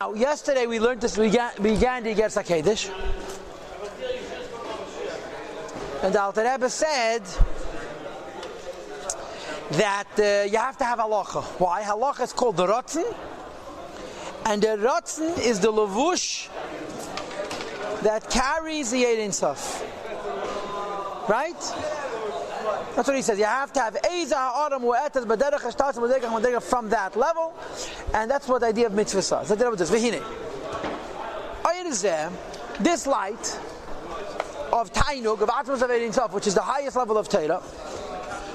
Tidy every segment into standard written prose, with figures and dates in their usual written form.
Now, yesterday we learned this. We began to get Sakedish, and the Alter Rebbe said that you have to have halacha. Why? Halacha is called the rotzen, and the rotzen is the levush that carries the Ein Sof. Right? That's what he says. You have to have from that level, and that's what the idea of mitzvah says. This light of Tainug, of Atmos of Ein Sof, which is the highest level of Torah,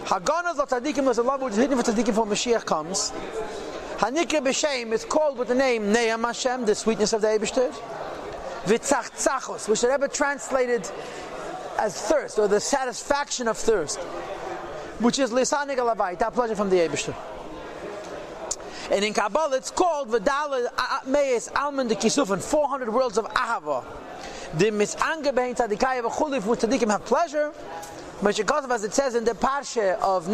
Haganaz of Tzadikim is a level which is hidden for Tzadikim before Mashiach comes. Hanikra b'Shem is called with the name Ne'am Hashem, the sweetness of the Eibishter. V'tzachtzachos, which the Rebbe translated as thirst, or the satisfaction of thirst, which is lisanig alavai, that pleasure from the Eibishter. And in Kabbalah it's called V'dala Meis Alman de Kisufan, 400 worlds of Ahava. The misange behin tzadikai v'chuliv, which tzadikim have pleasure. Meshikosov, as it says in the parsha of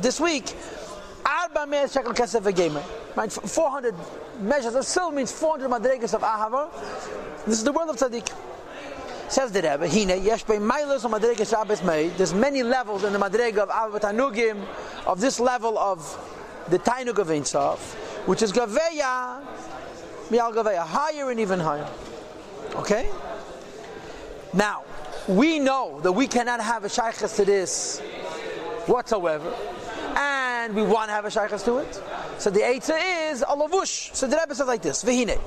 this week, Arba Meis Shekel Kesef V'Gemer. Right, 400 measures of silver means 400 madregas of Ahava. This is the world of tzaddik. Says the Rebbe, there's many levels in the madrega of Av Tanugim, of this level of the Tainug of Ein Sof, which is Gaveya, Mial Gaveya, higher and even higher. Okay? Now, we know that we cannot have a shaykhs to this whatsoever, and we want to have a shaykhs to it. So the answer is a lavush. So the Rebbe says like this, Vehine.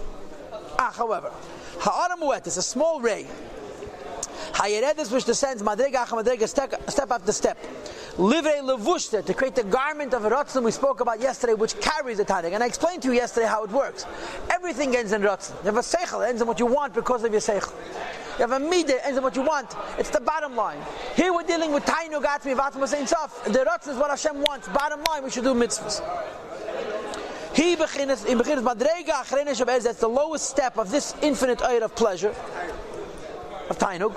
However, Ha'aram Mu'et is a small ray. Hayeredis, which descends madrega madrega, step after step. Livrei levushter, to create the garment of rotzen we spoke about yesterday, which carries the tanig. And I explained to you yesterday how it works. Everything ends in rotzen. You have a seichel, it ends in what you want because of your seichel. You have a midah, it ends in what you want. It's the bottom line. Here we're dealing with tainug atmi v'atmos ein sof. The rotzen is what Hashem wants. Bottom line, we should do mitzvahs. He beginners madrega achrenesh of ez. That's the lowest step of this infinite oil of pleasure of tainug.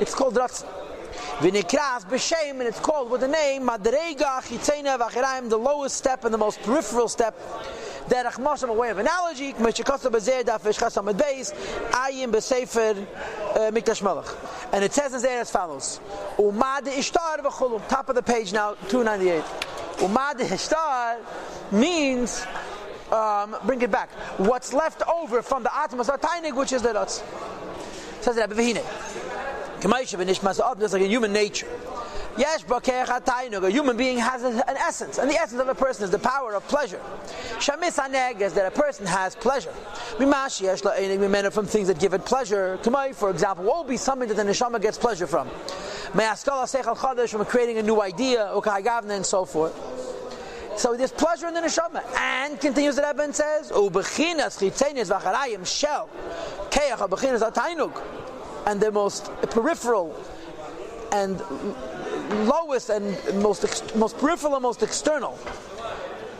It's called Ratz. V'nikras b'shem, and it's called with the name Madrega Chitzena v'Achiraim, the lowest step and the most peripheral step. Derech Moshe, a way of analogy, K'meshikosa b'zeh daf v'shchas amad beis, Ayim b'sefer Mikdash Melech. And it says in there as follows: Umad ishtar v'chulu. Top of the page now, 298. Umad ishtar means bring it back. What's left over from the Atmos Tainig, which is the Ratz. Says the Rebbe V'hinei. Just like in human nature, a human being has an essence, and the essence of a person is the power of pleasure. Shamisaneg is that a person has pleasure. From things that give it pleasure. For example, what will be something that the neshama gets pleasure from? From creating a new idea, and so forth. So there's pleasure in the neshama, and continues the Rebbe and says, and the most peripheral and lowest and most peripheral and most external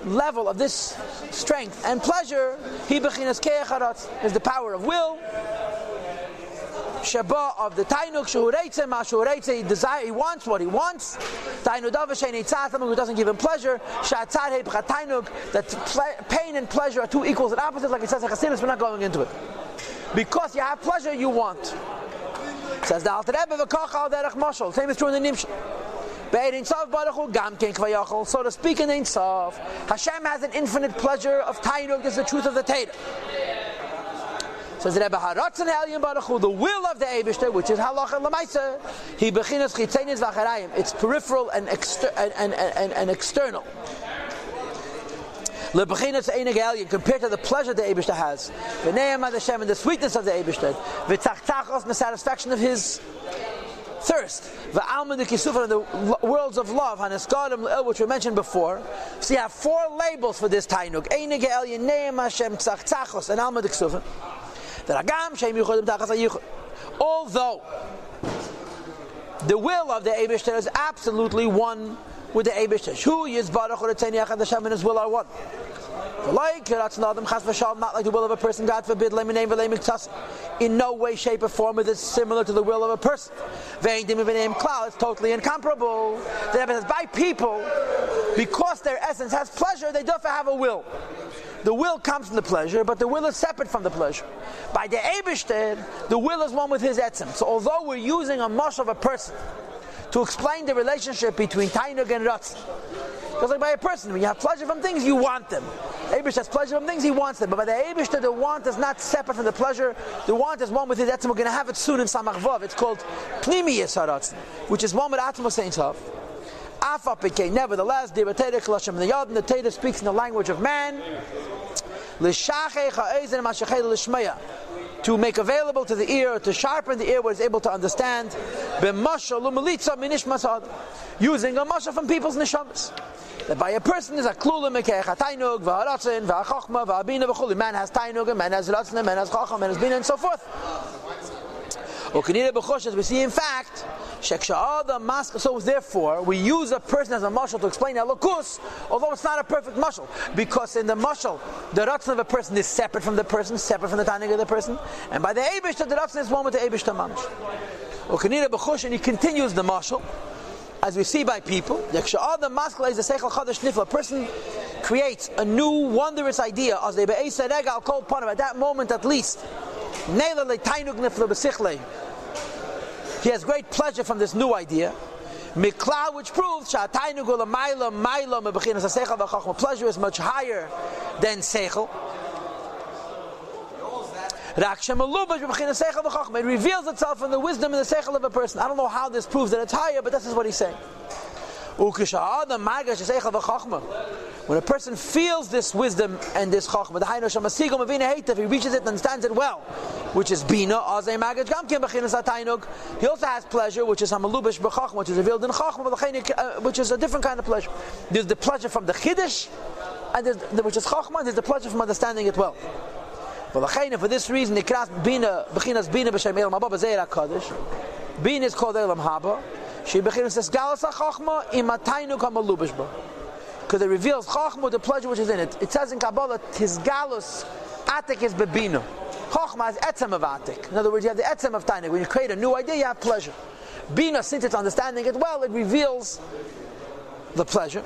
level of this strength and pleasure, he bechinas ke'acharatz, is the power of will. Sheba of the tainuk shuhureitze ma shuhureitze, he desires, he wants what he wants. Tainu davashein eitzatam, who doesn't give him pleasure. Shatzad hei b'chatainuk, that pain and pleasure are two equals and opposites, like it says in Chassidus. We're not going into it. Because you have pleasure, you want. Says the Alter Rebbe, v'kachal derech mashal. Same is true in the Nimshal. Be'ein sof baruchu gam ken kvayachol. So to speak in Ein Sof, Hashem has an infinite pleasure of tainug. This is the truth of the Torah. Says the Rebbe, haratzon elyon baruchu, the will of the Eibishter, which is halacha l'maisa. He bechinas chitzenis v'acharayim. It's peripheral and external. Lebechinas einig elyon, compared to the pleasure the Eibishter has. V'ne'am ad Hashem, and the sweetness of the Eibishter. V'tzachtzachos, and the satisfaction of his thirst. V'alman de kisufan, the worlds of love, haneskadim l'el, which we mentioned before. So you have four labels for this tainug: einig elyon, ne'am Hashem, tzachtzachos, and alman de kisufan. V'ragam shem yuchodim tachas hayichud. Although the will of the Eibishter is absolutely one with the Eibishter. Shu yizbarach u'retzeni achad Hashem, and his will are one. Not like the will of a person, God forbid, in no way, shape, or form is it similar to the will of a person. It's totally incomparable. The Rebbe says, by people, because their essence has pleasure, they don't have a will. the will comes from the pleasure, but the will is separate from the pleasure. By the Eibishter, the will is one with his etzem. So although we're using a mashal of a person to explain the relationship between Tainug and Ratzon, because like by a person, when you have pleasure from things, you want them. Eibush has pleasure from things, he wants them. But by the Eibush, the want is not separate from the pleasure. The want is one with his etzem. We're going to have it soon in Samach Vav. It's called Pnimiyas HaRatzon, which is one with Atmos Ein Sof. Nevertheless, the Torah speaks in the language of man, to make available to the ear, to sharpen the ear, what is able to understand, using a mashal from people's neshamas. That by a person is a klula mekech, a tainug, v'haratzin, v'achachma, v'abina, v'chuli. Man has tainug, man has ratzin, man has chacham, man has bina, and so forth. As we see in fact, so therefore we use a person as a mashal to explain elokus, although it's not a perfect mashal, because in the mashal the ratzon of a person is separate from the person, separate from the tainug of the person, and by the eibush the ratzon is one with the eibush mamash. And he continues the mashal, as we see by people. A person creates a new wondrous idea at that moment at least. He has great pleasure from this new idea, which proves pleasure is much higher than seichel. It reveals itself in the wisdom and the seichel of a person. I don't know how this proves that it's higher, but this is what he's saying. When a person feels this wisdom and this chachma, he reaches it and understands it well, which is bina, he also has pleasure, which is hamalubish b'chachma, which is revealed in chachma, which is a different kind of pleasure. There's the pleasure from the chiddush, and which is chachma, and there's the pleasure from understanding it well. For this reason, bina is called elam haba. Because it reveals chachma, the pleasure which is in it. It says in Kabbalah, his galus atik is bebina. Chachma is etzem of atik. In other words, you have the etzem of tainug. When you create a new idea, you have pleasure. Bina, since it's understanding it well, it reveals the pleasure.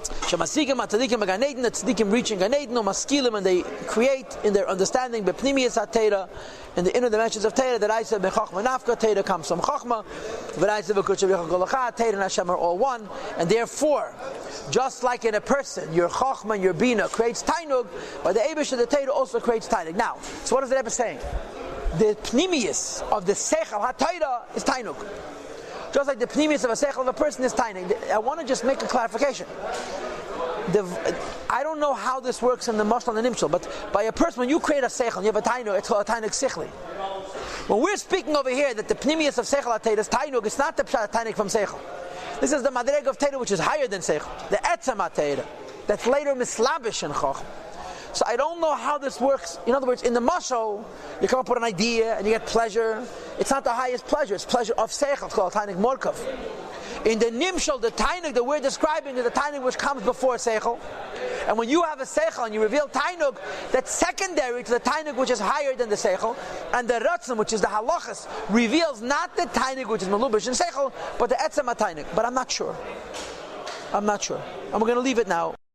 Shemasikim atadikim Gan Eden, the tzadikim reaching Gan Eden, or maskilim, and they create in their understanding bepnimiyas hatera, in the inner dimensions of Teira, that I said bechachma nafka, Teira comes from chachma, that I said bekutsha bechagolacha, Teira and Hashem are all one, and therefore, just like in a person, your chachma and your bina creates tainug, but the eibush of the Teira also creates tainug. Now, so what is the Rebbe saying? The pnimiyas of the seichel ha-Teira is tainug. Just like the pneumius of a seichel of a person is tiny. I want to just make a clarification. I don't know how this works in the mashal and the nimshal, but by a person, when you create a seichel, you have a tainug, it's called a tainug sichli. When we're speaking over here that the pneumius of seichel ha-Teira is tainug, it's not the pshat tainug from seichel. This is the madreg of Teira, which is higher than seichel. The etzem ha-Teira, that's later mislabish in chacham. So I don't know how this works. In other words, in the mashal, you come up with an idea and you get pleasure. It's not the highest pleasure. It's pleasure of seichel. It's called tainug morkav. In the nimshal, the tainug that we're describing is the tainug which comes before seichel. And when you have a seichel and you reveal tainug, that's secondary to the tainug which is higher than the seichel. And the ratzon, which is the halachas, reveals not the tainug which is malubish in seichel, but the etzem tainug. But I'm not sure. And we're going to leave it now.